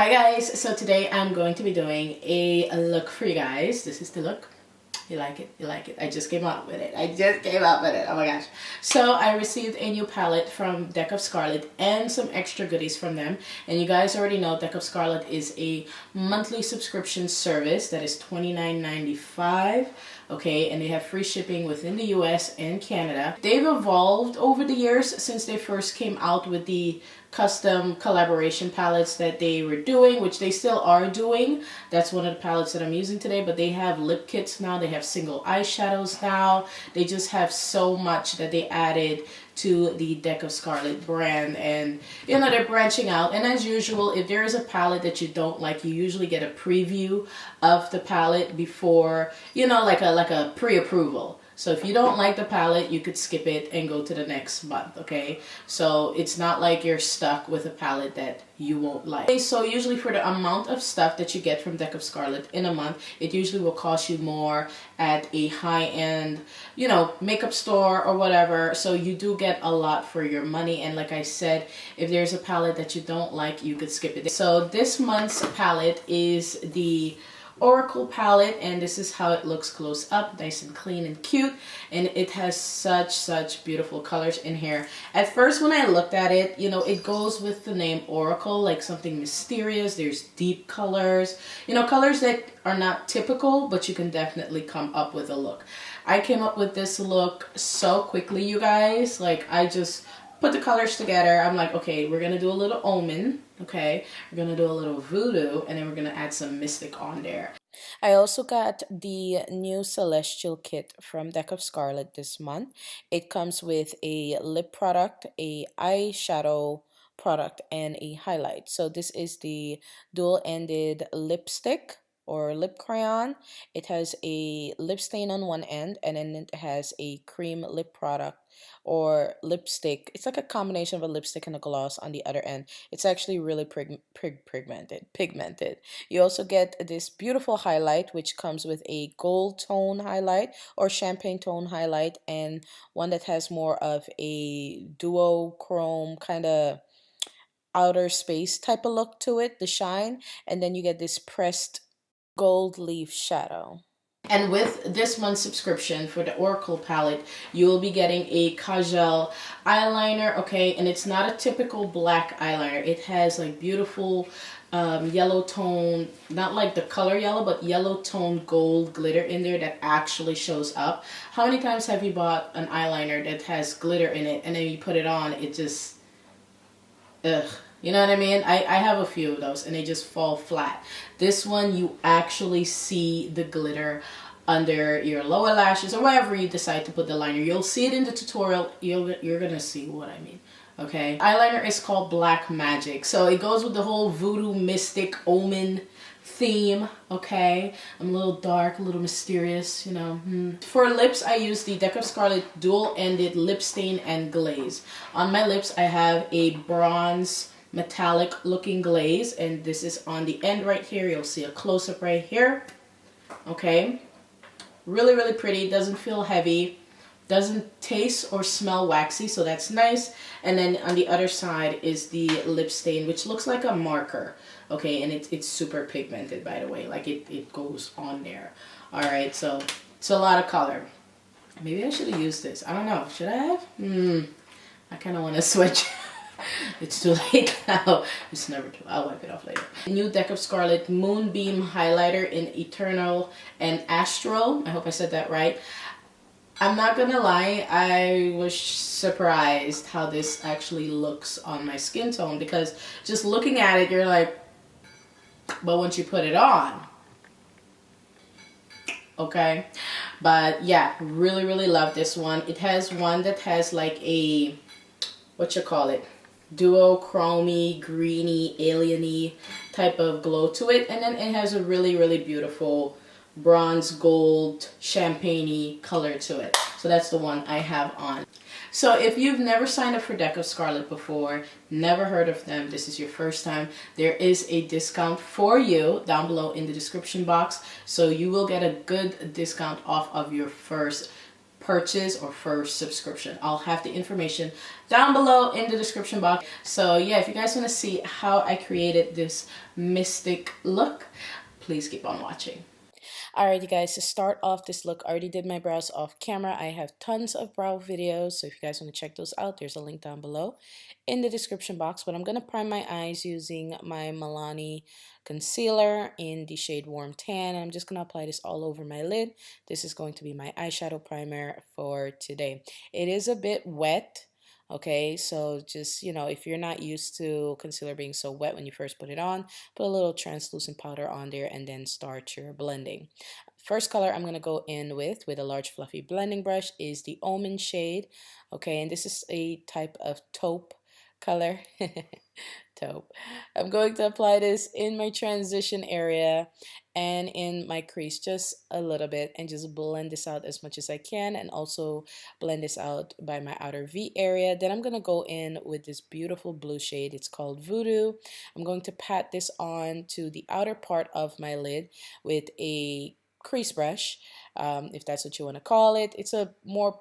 Hi guys, so today I'm going to be doing a look for you guys. This is the look. You like it? You like it? I just came out with it. Oh my gosh. So I received a new palette from Deck of Scarlet and some extra goodies from them. And you guys already know Deck of Scarlet is a monthly subscription service that is $29.95. Okay, and they have free shipping within the US and Canada. They've evolved over the years since they first came out with the custom collaboration palettes that they were doing, which they still are doing. That's one of the palettes that I'm using today, but they have lip kits now. They have single eyeshadows now. They just have so much that they added to the Deck of Scarlet brand, and you know, they're branching out. And as usual, if there is a palette that you don't like, you usually get a preview of the palette before, you know, like a pre-approval. So if you don't like the palette, you could skip it and go to the next month, okay? So it's not like you're stuck with a palette that you won't like. Okay, so usually for the amount of stuff that you get from Deck of Scarlet in a month, it usually will cost you more at a high-end, you know, makeup store or whatever. So you do get a lot for your money. And like I said, if there's a palette that you don't like, you could skip it. So this month's palette is the Auricle Palette, and this is how it looks close up, nice and clean and cute, and it has such beautiful colors in here. At first when I looked at it, you know, it goes with the name Auricle, like something mysterious. There's deep colors, you know, colors that are not typical, but you can definitely come up with a look. I came up with this look so quickly, you guys. Like, I just put the colors together. I'm like, okay, we're gonna do a little Omen, okay, we're gonna do a little Voodoo, and then we're gonna add some Mystic on there. I also got the new Celestial kit from Deck of Scarlet this month. It comes with a lip product, a eyeshadow product, and a highlight. So this is the dual-ended lipstick or lip crayon. It has a lip stain on one end, and then it has a cream lip product or lipstick. It's like a combination of a lipstick and a gloss on the other end. It's actually really pigmented. You also get this beautiful highlight, which comes with a gold tone highlight or champagne tone highlight, and one that has more of a duochrome kind of outer space type of look to it, the shine. And then you get this pressed gold leaf shadow. And with this month's subscription for the Auricle palette, you will be getting a Kajal eyeliner, okay? And it's not a typical black eyeliner. It has like beautiful yellow tone, not like the color yellow, but yellow tone gold glitter in there that actually shows up. How many times have you bought an eyeliner that has glitter in it and then you put it on, it just, ugh. You know what I mean? I have a few of those and they just fall flat. This one, you actually see the glitter under your lower lashes or wherever you decide to put the liner. You'll see it in the tutorial. You're going to see what I mean. Okay. Eyeliner is called Black Magic. So it goes with the whole voodoo, mystic, omen theme. Okay. I'm a little dark, a little mysterious, you know. For lips, I use the Deck of Scarlet dual-ended lip stain and glaze. On my lips, I have a bronze metallic looking glaze, and this is on the end right here. You'll see a close-up right here. Okay, really pretty. Doesn't feel heavy, doesn't taste or smell waxy, so that's nice. And then on the other side is the lip stain, which looks like a marker. Okay, and it's super pigmented, by the way, like it goes on there. All right, so it's a lot of color. Maybe I should have used this. I don't know, should I have? I kind of want to switch. It's too late now. It's never too. I'll wipe it off later. New Deck of Scarlet Moonbeam highlighter in Eternal and Astral. I hope I said that right. I'm not gonna lie, I was surprised how this actually looks on my skin tone, because just looking at it, you're like, but once you put it on, okay. But yeah, really love this one. It has one that has like a, what you call it, duochromy, greeny, alieny type of glow to it, and then it has a really beautiful bronze gold champagne-y color to it. So that's the one I have on. So if you've never signed up for Deck of Scarlet before, never heard of them, this is your first time, there is a discount for you down below in the description box. So you will get a good discount off of your first purchase or first subscription. I'll have the information down below in the description box. So yeah, if you guys want to see how I created this mystic look, please keep on watching. Alright, you guys, to start off this look, I already did my brows off camera. I have tons of brow videos, so if you guys want to check those out, there's a link down below in the description box. But I'm going to prime my eyes using my Milani concealer in the shade Warm Tan, and I'm just going to apply this all over my lid. This is going to be my eyeshadow primer for today. It is a bit wet. Okay, so just, you know, if you're not used to concealer being so wet when you first put it on, put a little translucent powder on there and then start your blending. First color I'm going to go in with a large fluffy blending brush is the Almond shade. Okay, and this is a type of taupe color. Taupe. I'm going to apply this in my transition area and in my crease just a little bit and just blend this out as much as I can, and also blend this out by my outer V area. Then I'm going to go in with this beautiful blue shade. It's called Voodoo. I'm going to pat this on to the outer part of my lid with a crease brush, if that's what you want to call it. It's a more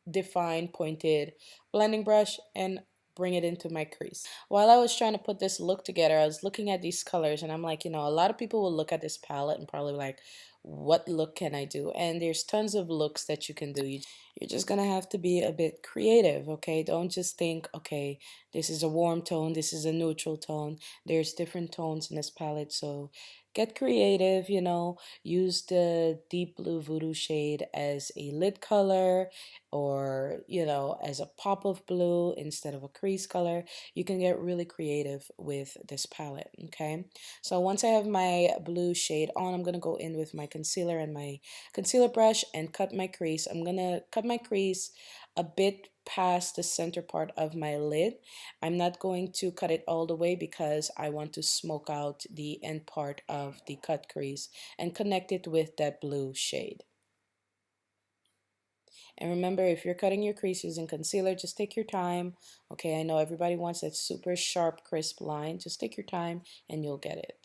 defined pointed blending brush, and bring it into my crease. While I was trying to put this look together, I was looking at these colors and I'm like, you know, a lot of people will look at this palette and probably like, what look can I do? And there's tons of looks that you can do. You're just gonna have to be a bit creative, okay? Don't just think, okay, this is a warm tone, this is a neutral tone. There's different tones in this palette, so get creative, you know. Use the deep blue Voodoo shade as a lid color, or, you know, as a pop of blue instead of a crease color. You can get really creative with this palette, okay? So once I have my blue shade on, I'm gonna go in with my concealer and my concealer brush and cut my crease. I'm gonna cut my crease a bit past the center part of my lid. I'm not going to cut it all the way because I want to smoke out the end part of the cut crease and connect it with that blue shade. And remember, if you're cutting your crease using concealer, just take your time. Okay, I know everybody wants that super sharp, crisp line. Just take your time and you'll get it.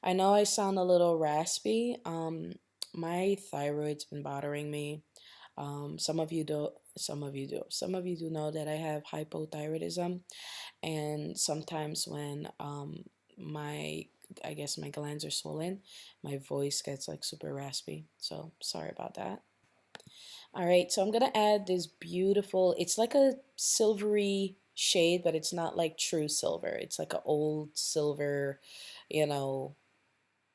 I know I sound a little raspy. My thyroid's been bothering me. Some of you do. Some of you do. Some of you do know that I have hypothyroidism, and sometimes when I guess my glands are swollen, my voice gets like super raspy. So sorry about that. All right, so I'm gonna add this beautiful, it's like a silvery shade, but it's not like true silver. It's like an old silver, you know,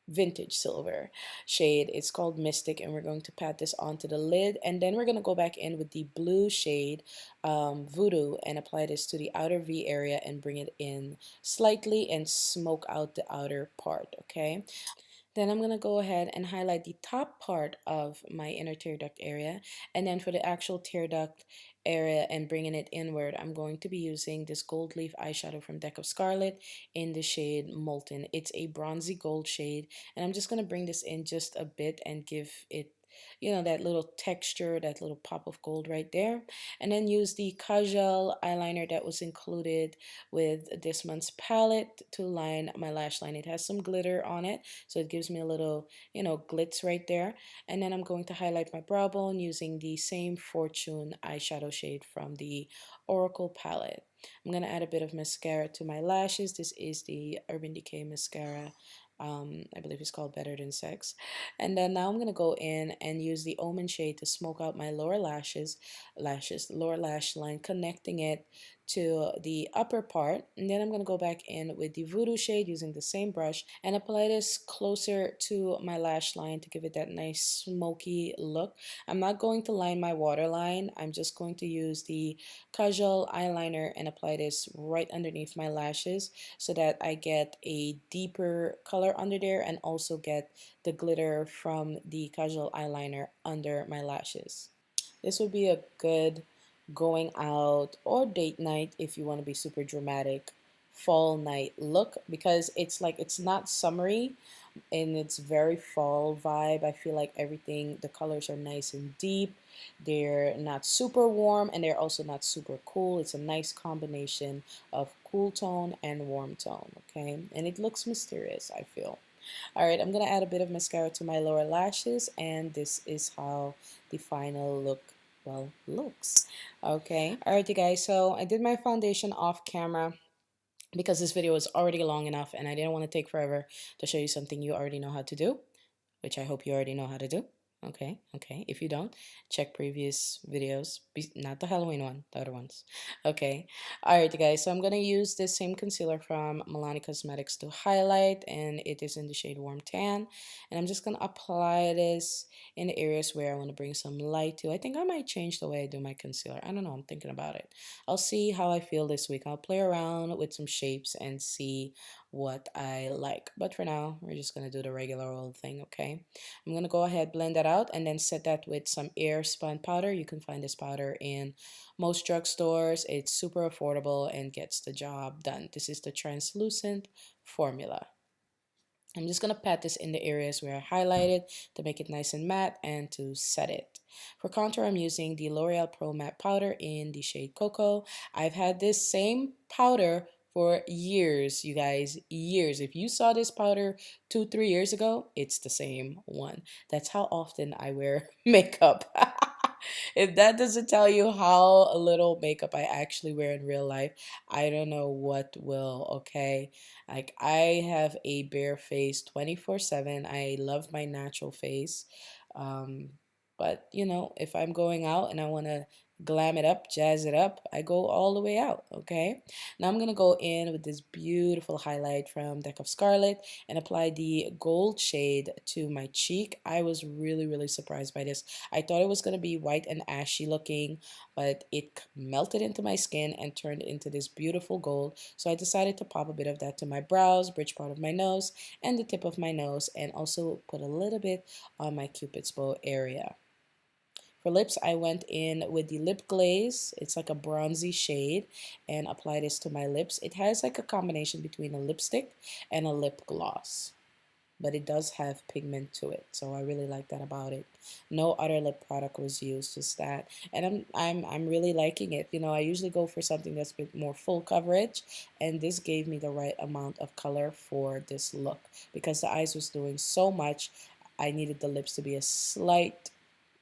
vintage silver shade. It's called Mystic, and we're going to pat this onto the lid, and then we're going to go back in with the blue shade Voodoo and apply this to the outer V area and bring it in slightly and smoke out the outer part. Okay, then I'm going to go ahead and highlight the top part of my inner tear duct area, and then for the actual tear duct area and bringing it inward, I'm going to be using this gold leaf eyeshadow from Deck of Scarlet in the shade Molten. It's a bronzy gold shade, and I'm just going to bring this in just a bit and give it, you know, that little texture, that little pop of gold right there. And then use the Kajal eyeliner that was included with this month's palette to line my lash line. It has some glitter on it, so it gives me a little, you know, glitz right there. And then I'm going to highlight my brow bone using the same Fortune eyeshadow shade from the Auricle Palette. I'm going to add a bit of mascara to my lashes. This is the Urban Decay mascara. I believe it's called Better Than Sex. And then now I'm going to go in and use the Almond shade to smoke out my lower lower lash line, connecting it to the upper part. And then I'm going to go back in with the Voodoo shade using the same brush and apply this closer to my lash line to give it that nice smoky look. I'm not going to line my waterline. I'm just going to use the Kajal eyeliner and apply this right underneath my lashes so that I get a deeper color under there and also get the glitter from the Kajal eyeliner under my lashes. This would be a good going out or date night if you want to be super dramatic fall night look, because it's like, it's not summery and it's very fall vibe. I feel like everything, the colors are nice and deep. They're not super warm and they're also not super cool. It's a nice combination of cool tone and warm tone, okay? And it looks mysterious, I feel. All right, I'm gonna add a bit of mascara to my lower lashes, and this is how the final look well, looks. Okay. Alright, you guys. So I did my foundation off camera because this video is already long enough and I didn't want to take forever to show you something you already know how to do, which I hope you already know how to do. Okay, okay. If you don't, check previous videos, not the Halloween one, the other ones. Okay, all right, guys. So I'm gonna use this same concealer from Milani Cosmetics to highlight, and it is in the shade Warm Tan. And I'm just gonna apply this in the areas where I want to bring some light to. I think I might change the way I do my concealer. I don't know. I'm thinking about it. I'll see how I feel this week. I'll play around with some shapes and see what I like. But for now, we're just gonna do the regular old thing, okay? I'm gonna go ahead, blend that out, and then set that with some Airspun powder. You can find this powder in most drugstores. It's super affordable and gets the job done. This is the translucent formula. I'm just going to pat this in the areas where I highlighted to make it nice and matte and to set it. For contour, I'm using the L'Oreal Pro Matte Powder in the shade Cocoa. I've had this same powder for years, you guys, years. If you saw this powder 2-3 years ago, it's the same one. That's how often I wear makeup. If that doesn't tell you how little makeup I actually wear in real life, I don't know what will, okay? Like, I have a bare face 24/7. I love my natural face. Um, but, you know, if I'm going out and I want to glam it up, jazz it up, I go all the way out, okay? Now I'm going to go in with this beautiful highlight from Deck of Scarlet and apply the gold shade to my cheek. I was really, really surprised by this. I thought it was going to be white and ashy looking, but it melted into my skin and turned into this beautiful gold. So I decided to pop a bit of that to my brows, bridge part of my nose, and the tip of my nose, and also put a little bit on my Cupid's bow area. For lips, I went in with the lip glaze. It's like a bronzy shade, and apply this to my lips. It has like a combination between a lipstick and a lip gloss, but it does have pigment to it, so I really like that about it. No other lip product was used, just that, and I'm really liking it. You know, I usually go for something that's a bit more full coverage, and this gave me the right amount of color for this look because the eyes was doing so much. I needed the lips to be a slight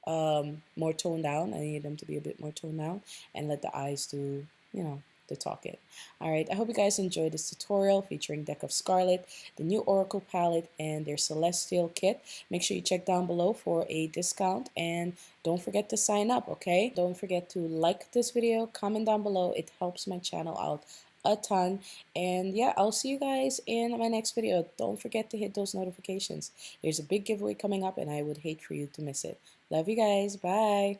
more toned down. I need them to be a bit more toned down and let the eyes do, you know, the talking. All right, I hope you guys enjoyed this tutorial featuring Deck of Scarlet, the new Auricle Palette, and their Celestial Kit. Make sure you check down below for a discount and don't forget to sign up, okay? Don't forget to like this video, comment down below. It helps my channel out a ton. And yeah, I'll see you guys in my next video. Don't forget to hit those notifications. There's a big giveaway coming up and I would hate for you to miss it. Love you guys. Bye.